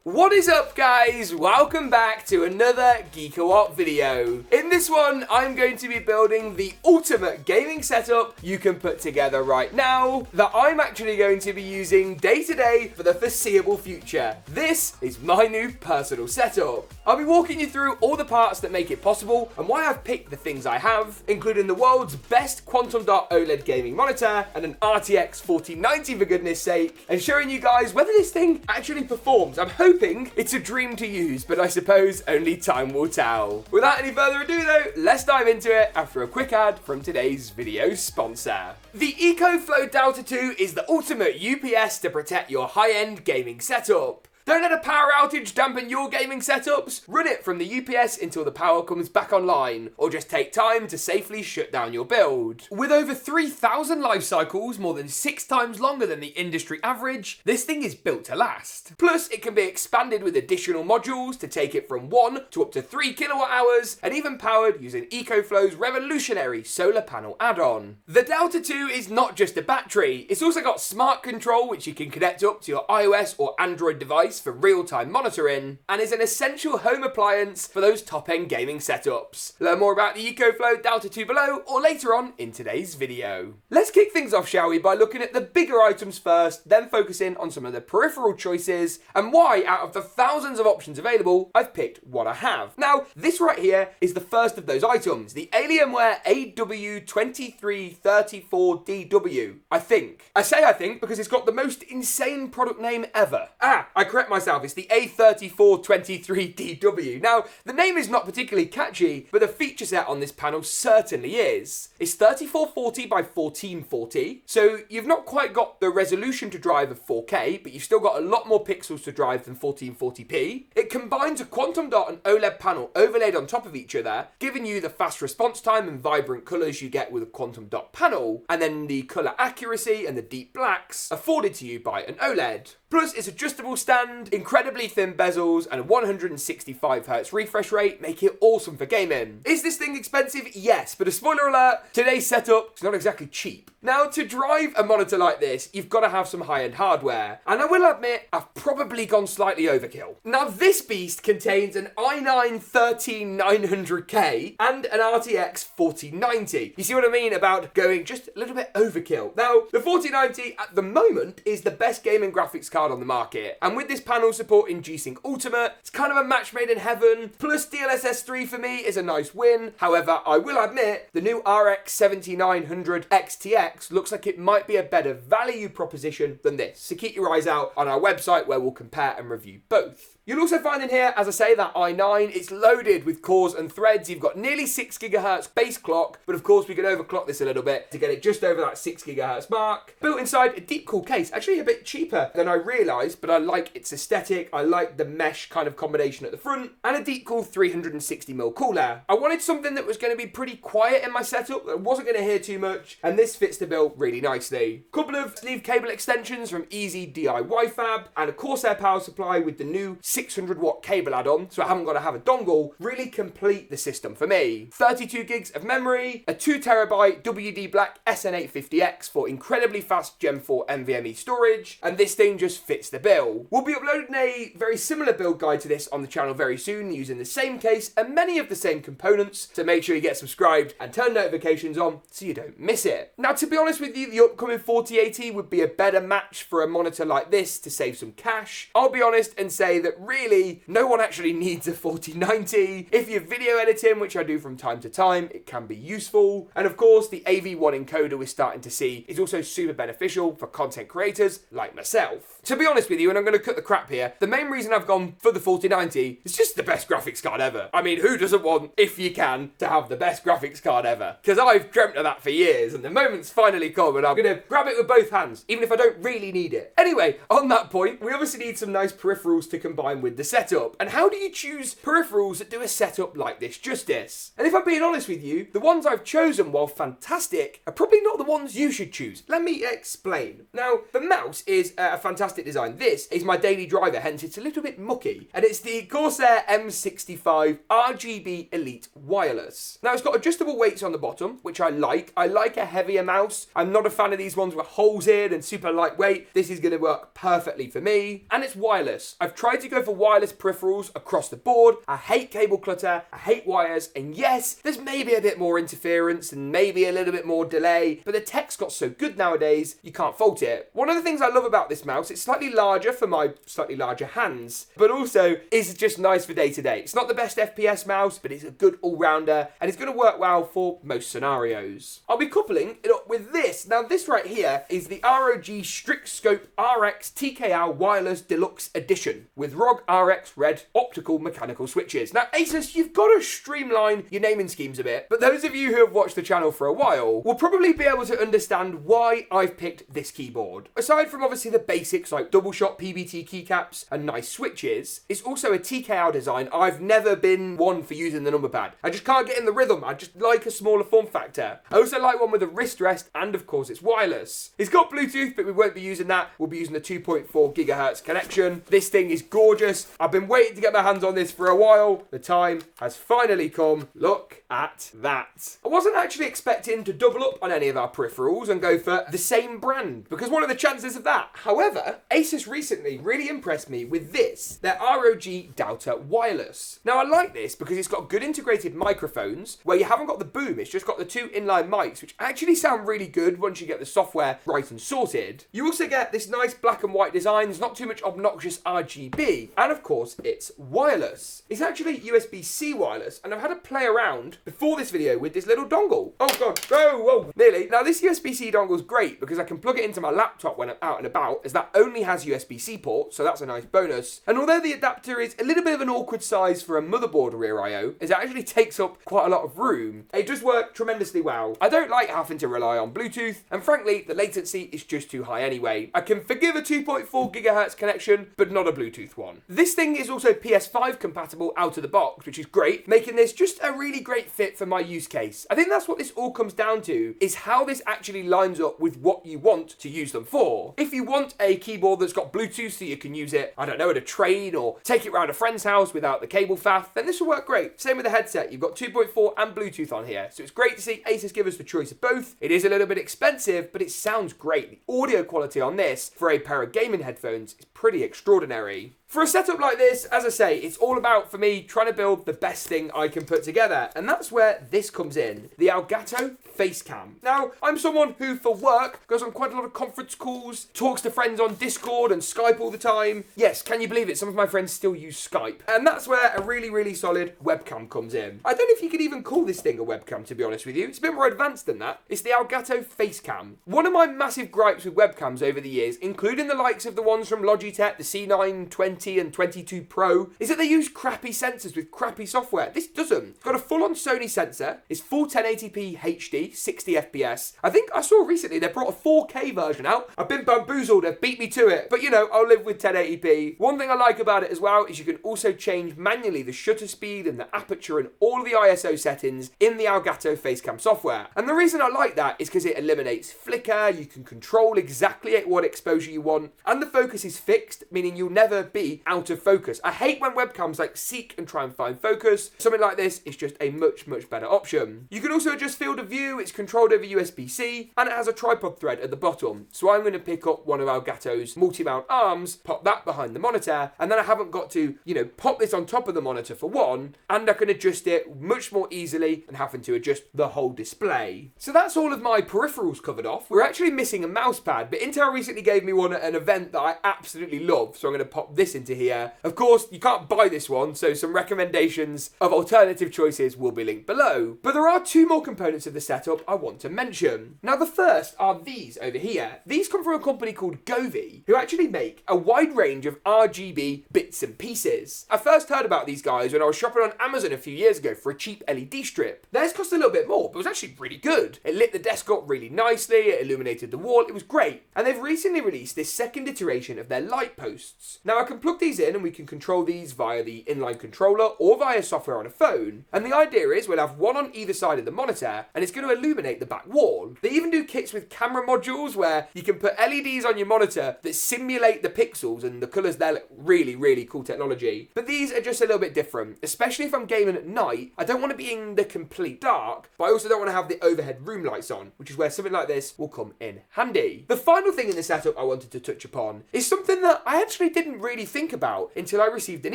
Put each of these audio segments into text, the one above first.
What is up, guys? Welcome back to another GeekaWhat video. In this one, I'm going to be building the ultimate gaming setup you can put together right now that I'm actually going to be using day to day for the foreseeable future. This is my new personal setup. I'll be walking you through all the parts that make it possible and why I've picked the things I have, including the world's best quantum dot OLED gaming monitor and an RTX 4090 for goodness sake, and showing you guys whether this thing actually performs. I'm hoping it's a dream to use, but I suppose only time will tell. Without any further ado though, let's dive into it after a quick ad from today's video sponsor. The Ecoflow Delta 2 is the ultimate UPS to protect your high-end gaming setup. Don't let a power outage dampen your gaming setups. Run it from the UPS until the power comes back online, or just take time to safely shut down your build. With over 3,000 life cycles, more than 6 times longer than the industry average, this thing is built to last. Plus, it can be expanded with additional modules to take it from 1 to up to 3 kilowatt hours, and even powered using Ecoflow's revolutionary solar panel add-on. The Delta 2 is not just a battery, it's also got smart control which you can connect up to your iOS or Android device for real-time monitoring, and is an essential home appliance for those top-end gaming setups. Learn more about the Ecoflow Delta 2 below or later on in today's video. Let's kick things off, shall we, by looking at the bigger items first, then focusing on some of the peripheral choices and why, out of the thousands of options available, I've picked what I have. Now, this right here is the first of those items, the Alienware AW2334DW. I think. I say I think because it's got the most insane product name ever. I correct myself, it's the A3423DW. Now, the name is not particularly catchy, but the feature set on this panel certainly is. It's 3440 by 1440, so you've not quite got the resolution to drive of 4K, but you've still got a lot more pixels to drive than 1440p. It combines a quantum dot and OLED panel overlaid on top of each other, giving you the fast response time and vibrant colours you get with a quantum dot panel, and then the colour accuracy and the deep blacks afforded to you by an OLED. Plus, its adjustable stand, incredibly thin bezels, and a 165Hz refresh rate make it awesome for gaming. Is this thing expensive? Yes, but a spoiler alert, today's setup is not exactly cheap. Now, to drive a monitor like this, you've got to have some high-end hardware, and I will admit, I've probably gone slightly overkill. Now, this beast contains an i9-13900K and an RTX 4090. You see what I mean about going just a little bit overkill? Now, the 4090 at the moment is the best gaming graphics card on the market, and with this panel supporting G-Sync Ultimate, it's kind of a match made in heaven. Plus DLSS 3 for me is a nice win. However, I will admit the new RX 7900 XTX looks like it might be a better value proposition than this, so keep your eyes out on our website where we'll compare and review both. You'll also find in here, as I say, that i9, it's loaded with cores and threads. You've got nearly 6 GHz base clock, but of course we can overclock this a little bit to get it just over that 6 GHz mark. Built inside a Deepcool case, actually a bit cheaper than I realised, but I like its aesthetic, I like the mesh kind of combination at the front, and a Deepcool 360mm cooler. I wanted something that was going to be pretty quiet in my setup, that I wasn't going to hear too much, and this fits the bill really nicely. Couple of sleeve cable extensions from Easy DIY Fab, and a Corsair power supply with the new 600-watt cable add-on, so I haven't got to have a dongle, really complete the system for me. 32 gigs of memory, a 2TB WD Black SN850X for incredibly fast Gen 4 NVMe storage, and this thing just fits the bill. We'll be uploading a very similar build guide to this on the channel very soon, using the same case and many of the same components, so make sure you get subscribed and turn notifications on so you don't miss it. Now, to be honest with you, the upcoming 4080 would be a better match for a monitor like this to save some cash. I'll be honest and say that really, no one actually needs a 4090. If you're video editing, which I do from time to time, it can be useful. And of course, the AV1 encoder we're starting to see is also super beneficial for content creators like myself. To be honest with you, and I'm going to cut the crap here, the main reason I've gone for the 4090 is just the best graphics card ever. I mean, who doesn't want, if you can, to have the best graphics card ever? Because I've dreamt of that for years, and the moment's finally come, and I'm going to grab it with both hands, even if I don't really need it. Anyway, on that point, we obviously need some nice peripherals to combine with the setup. And how do you choose peripherals that do a setup like this justice? And if I'm being honest with you, the ones I've chosen, while fantastic, are probably not the ones you should choose. Let me explain. Now, the mouse is a fantastic plastic design. This is my daily driver, hence it's a little bit mucky. And it's the Corsair M65 RGB Elite Wireless. Now it's got adjustable weights on the bottom, which I like. I like a heavier mouse. I'm not a fan of these ones with holes in and super lightweight. This is going to work perfectly for me. And it's wireless. I've tried to go for wireless peripherals across the board. I hate cable clutter. I hate wires. And yes, there's maybe a bit more interference and maybe a little bit more delay, but the tech's got so good nowadays, you can't fault it. One of the things I love about this mouse, it's slightly larger for my slightly larger hands, but also is just nice for day to day. It's not the best FPS mouse, but it's a good all-rounder, and it's going to work well for most scenarios. I'll be coupling it up with this. Now this right here is the ROG Strix Scope RX TKL Wireless Deluxe Edition with ROG RX Red optical mechanical switches. Now ASUS, you've got to streamline your naming schemes a bit, but those of you who have watched the channel for a while will probably be able to understand why I've picked this keyboard. Aside from obviously the basics like double shot PBT keycaps and nice switches, it's also a TKL design. I've never been one for using the number pad. I just can't get in the rhythm. I just like a smaller form factor. I also like one with a wrist rest, and of course it's wireless. It's got Bluetooth, but we won't be using that. We'll be using the 2.4 gigahertz connection. This thing is gorgeous. I've been waiting to get my hands on this for a while. The time has finally come. Look at that. I wasn't actually expecting to double up on any of our peripherals and go for the same brand, because what are the chances of that? However, ASUS recently really impressed me with this, their ROG Delta Wireless. Now I like this because it's got good integrated microphones where you haven't got the boom, it's just got the two inline mics, which actually sound really good once you get the software right and sorted. You also get this nice black and white design, there's not too much obnoxious RGB, and of course it's wireless. It's actually USB-C wireless, and I've had a play around before this video with this little dongle. Oh god, whoa, nearly. Now this USB-C dongle is great because I can plug it into my laptop when I'm out and about, as that only has USB-C port, so that's a nice bonus. And although the adapter is a little bit of an awkward size for a motherboard rear I/O, as it actually takes up quite a lot of room, it does work tremendously well. I don't like having to rely on Bluetooth, and frankly, the latency is just too high anyway. I can forgive a 2.4 gigahertz connection, but not a Bluetooth one. This thing is also PS5 compatible out of the box, which is great, making this just a really great fit for my use case. I think that's what this all comes down to, is how this actually lines up with what you want to use them for. If you want a keyboard that's got Bluetooth so you can use it, I don't know, at a train or take it around a friend's house without the cable faff, then this will work great. Same with the headset, you've got 2.4 and Bluetooth on here, so it's great to see ASUS give us the choice of both. It is a little bit expensive, but it sounds great. The audio quality on this for a pair of gaming headphones is pretty extraordinary. For a setup like this, as I say, it's all about, for me, trying to build the best thing I can put together. And that's where this comes in, the Elgato Facecam. Now, I'm someone who, for work, goes on quite a lot of conference calls, talks to friends on Discord and Skype all the time. Yes, can you believe it? Some of my friends still use Skype. And that's where a really, really solid webcam comes in. I don't know if you could even call this thing a webcam, to be honest with you. It's a bit more advanced than that. It's the Elgato Facecam. One of my massive gripes with webcams over the years, including the likes of the ones from Logitech, the C920 and 22 Pro, is that they use crappy sensors with crappy software. This doesn't. It's got a full-on Sony sensor. It's full 1080p HD, 60 FPS. I think I saw recently they brought a 4K version out. I've been bamboozled. They've beat me to it. But you know, I'll live with 1080p. One thing I like about it as well is you can also change manually the shutter speed and the aperture and all of the ISO settings in the Elgato Facecam software. And the reason I like that is because it eliminates flicker. You can control exactly at what exposure you want. And the focus is fixed, meaning you'll never be out of focus. I hate when webcams like seek and try and find focus. Something like this is just a much better option. You can also adjust field of view. It's controlled over USB-C, and it has a tripod thread at the bottom. So I'm going to pick up one of Elgato's multi-mount arms, pop that behind the monitor, and then I haven't got to, pop this on top of the monitor for one, and I can adjust it much more easily than having to adjust the whole display. So that's all of my peripherals covered off. We're actually missing a mouse pad, but Intel recently gave me one at an event that I absolutely love, so I'm going to pop this into here. Of course, you can't buy this one, so some recommendations of alternative choices will be linked below. But there are two more components of the setup I want to mention. Now, the first are these over here. These come from a company called Govee, who actually make a wide range of RGB bits and pieces. I first heard about these guys when I was shopping on Amazon a few years ago for a cheap LED strip. Theirs cost a little bit more, but it was actually really good. It lit the desk up really nicely, it illuminated the wall, it was great. And they've recently released this second iteration of their light light posts. Now I can plug these in and we can control these via the inline controller or via software on a phone. And the idea is we'll have one on either side of the monitor and it's going to illuminate the back wall. They even do kits with camera modules where you can put LEDs on your monitor that simulate the pixels and the colours there. Look really, really cool technology. But these are just a little bit different, especially if I'm gaming at night. I don't want to be in the complete dark, but I also don't want to have the overhead room lights on, which is where something like this will come in handy. The final thing in the setup I wanted to touch upon is something that I actually didn't really think about until I received an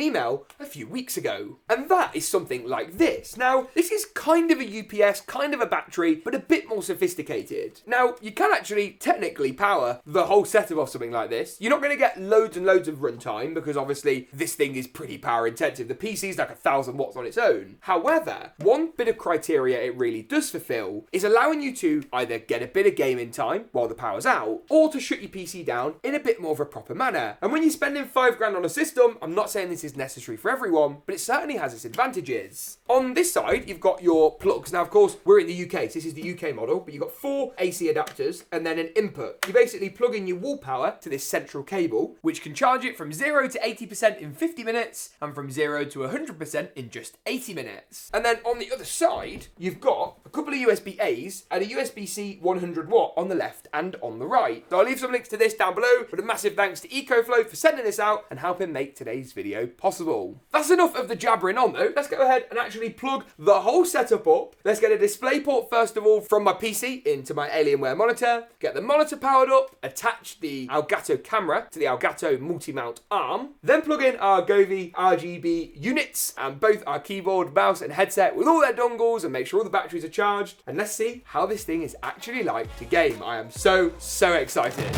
email a few weeks ago. And that is something like this. Now, this is kind of a UPS, kind of a battery, but a bit more sophisticated. Now, you can actually technically power the whole setup off something like this. You're not going to get loads and loads of runtime because obviously this thing is pretty power intensive. The PC is like 1,000 watts on its own. However, one bit of criteria it really does fulfill is allowing you to either get a bit of gaming time while the power's out or to shut your PC down in a bit more of a proper manner. And when you're spending £5 on a system, I'm not saying this is necessary for everyone, but it certainly has its advantages. On this side, you've got your plugs. Now, of course, we're in the UK, so this is the UK model, but you've got 4 AC adapters and then an input. You basically plug in your wall power to this central cable, which can charge it from 0 to 80% in 50 minutes and from 0 to 100% in just 80 minutes. And then on the other side, you've got a couple of USB-A's and a USB-C 100 watt on the left and on the right. So I'll leave some links to this down below, but a massive thanks to Ecoflow for sending this out and helping make today's video possible. That's enough of the jabbering on though. Let's go ahead and actually plug the whole setup up. Let's get a display port first of all from my PC into my Alienware monitor, get the monitor powered up, attach the Elgato camera to the Elgato multi-mount arm, then plug in our Govee RGB units and both our keyboard, mouse and headset with all their dongles and make sure all the batteries are charged. And let's see how this thing is actually like to game. I am so excited.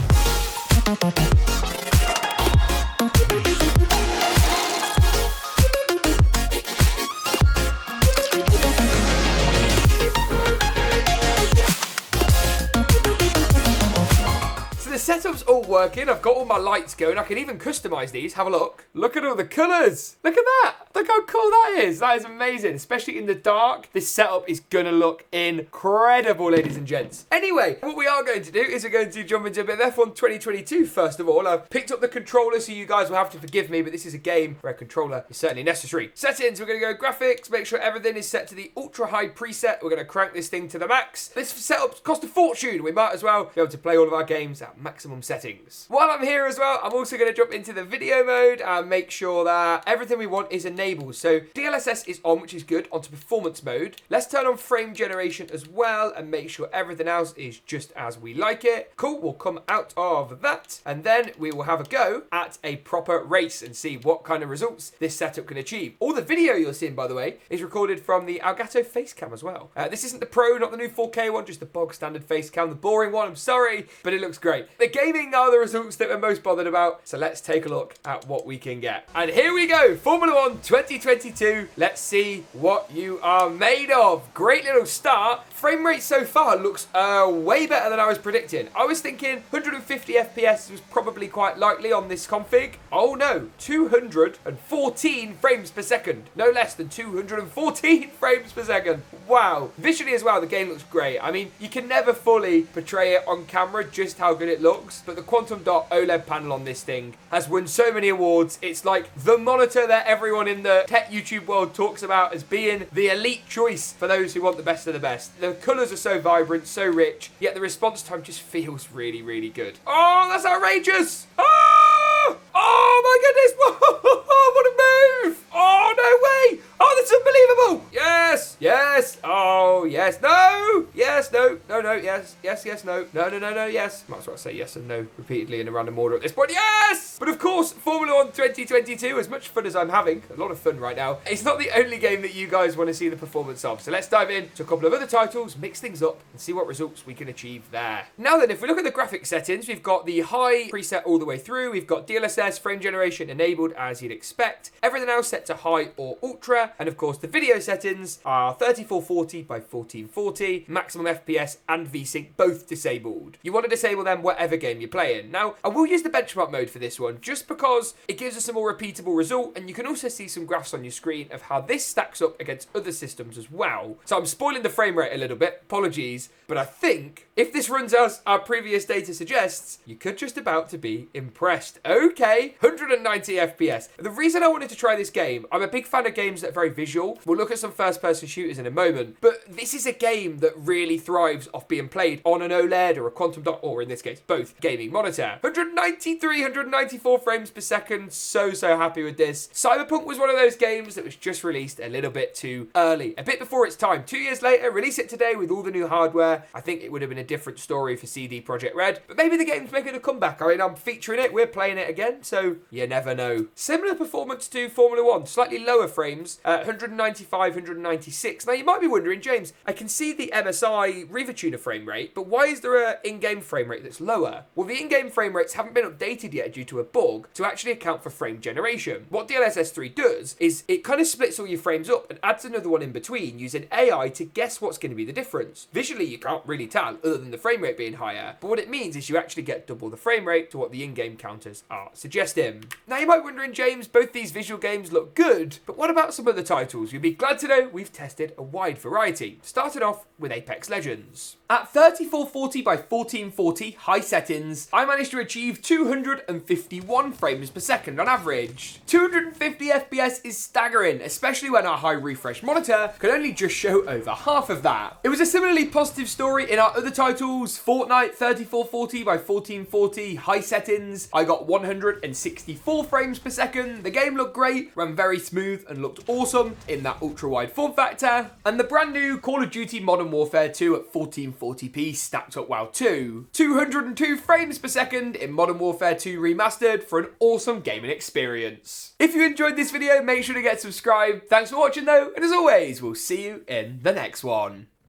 Setup's all working. I've got all my lights going. I can even customize these. Have a look. Look at all the colors. Look at that. Look how cool that is. That is amazing. Especially in the dark. This setup is going to look incredible, ladies and gents. Anyway, what we are going to do is we're going to jump into a bit of F1 2022 first of all. I've picked up the controller, so you guys will have to forgive me, but this is a game where a controller is certainly necessary. Settings, we're going to go graphics, make sure everything is set to the ultra high preset. We're going to crank this thing to the max. This setup cost a fortune. We might as well be able to play all of our games at maximum settings. While I'm here as well, I'm also going to jump into the video mode and make sure that everything we want is enabled. So DLSS is on, which is good, onto performance mode. Let's turn on frame generation as well and make sure everything else is just as we like it. Cool, we'll come out of that and then we will have a go at a proper race and see what kind of results this setup can achieve. All the video you're seeing, by the way, is recorded from the Elgato Facecam as well. This isn't the Pro, not the new 4K one, just the bog standard Facecam, the boring one, I'm sorry, but it looks great. The gaming are the results that we're most bothered about, so let's take a look at what we can get. And here we go, Formula 1 2022. Let's see what you are made of. Great little start. Frame rate so far looks way better than I was predicting. I was thinking 150 FPS was probably quite likely on this config. Oh no, 214 frames per second. No less than 214 frames per second. Wow. Visually as well, the game looks great. I mean, you can never fully portray it on camera just how good it looks, but the Quantum Dot OLED panel on this thing has won so many awards. It's like the monitor that everyone in the tech YouTube world talks about as being the elite choice for those who want the best of the best. The colours are so vibrant, so rich, yet the response time just feels really, really good. Oh, that's outrageous! Oh! Oh my goodness! Whoa, what a move! Oh, no way! Oh, that's unbelievable! Yes! Yes! Oh, yes! No! Yes! No! No! No! Yes! Yes! Yes! No! No! No! No! No! Yes! Might as well say yes and no repeatedly in a random order at this point. Yes! But of course, Formula 1 2022, as much fun as I'm having, a lot of fun right now, it's not the only game that you guys want to see the performance of. So let's dive into a couple of other titles, mix things up, and see what results we can achieve there. Now then, if we look at the graphics settings, we've got the high preset all the way through. We've got DLSS, frame generation enabled as you'd expect. Everything else set to high or ultra. And of course, the video settings are 3440 by 1440, maximum FPS and VSync both disabled. You want to disable them whatever game you're playing. Now, I will use the benchmark mode for this one just because it gives us a more repeatable result, and you can also see some graphs on your screen of how this stacks up against other systems as well. So I'm spoiling the frame rate a little bit, apologies, but I think if this runs as our previous data suggests, you could just about to be impressed. Okay, 190 FPS. The reason I wanted to try this game, I'm a big fan of games that are very visual. We'll look at some first-person shooters in a moment, but this is a game that really thrives off being played on an OLED or a quantum dot, or in this case, both gaming monitor. 193, 194 frames per second. So happy with this. Cyberpunk was one of those games that was just released a little bit too early, a bit before its time. 2 years later, release it today with all the new hardware. I think it would have been a different story for CD Projekt Red, but maybe the game's making a comeback. I mean, I'm featuring it, we're playing it again, so you never know. Similar performance to Formula 1, slightly lower frames, 195, 196. Now, you might be wondering, James, I can see the MSI Riva Tuner frame rate, but why is there an in-game frame rate that's lower? Well, the in-game frame rates haven't been updated yet due to a bug to actually account for frame generation. What DLSS 3 does is it kind of splits all your frames up and adds another one in between using AI to guess what's going to be the difference. Visually, you can't really tell other than the frame rate being higher, but what it means is you actually get double the frame rate to what the in-game counters are suggesting. Now, you might be wondering, James, both these visual games look good, but what about some other titles? You'll be glad to know we've tested a wide variety. Started off with Apex Legends. At 3440 by 1440 high settings, I managed to achieve 251 frames per second on average. 250 FPS is staggering, especially when our high refresh monitor could only just show over half of that. It was a similarly positive story in our other titles. Fortnite 3440 by 1440 high settings, I got 164 frames per second. The game looked great, ran very smooth and looked awesome in that ultra wide form factor. And the brand new Call of Duty Modern Warfare 2 at 1440p stacked up well too. 202 frames per second in Modern Warfare 2 Remastered for an awesome gaming experience. If you enjoyed this video, make sure to get subscribed. Thanks for watching though, and as always, we'll see you in the next one.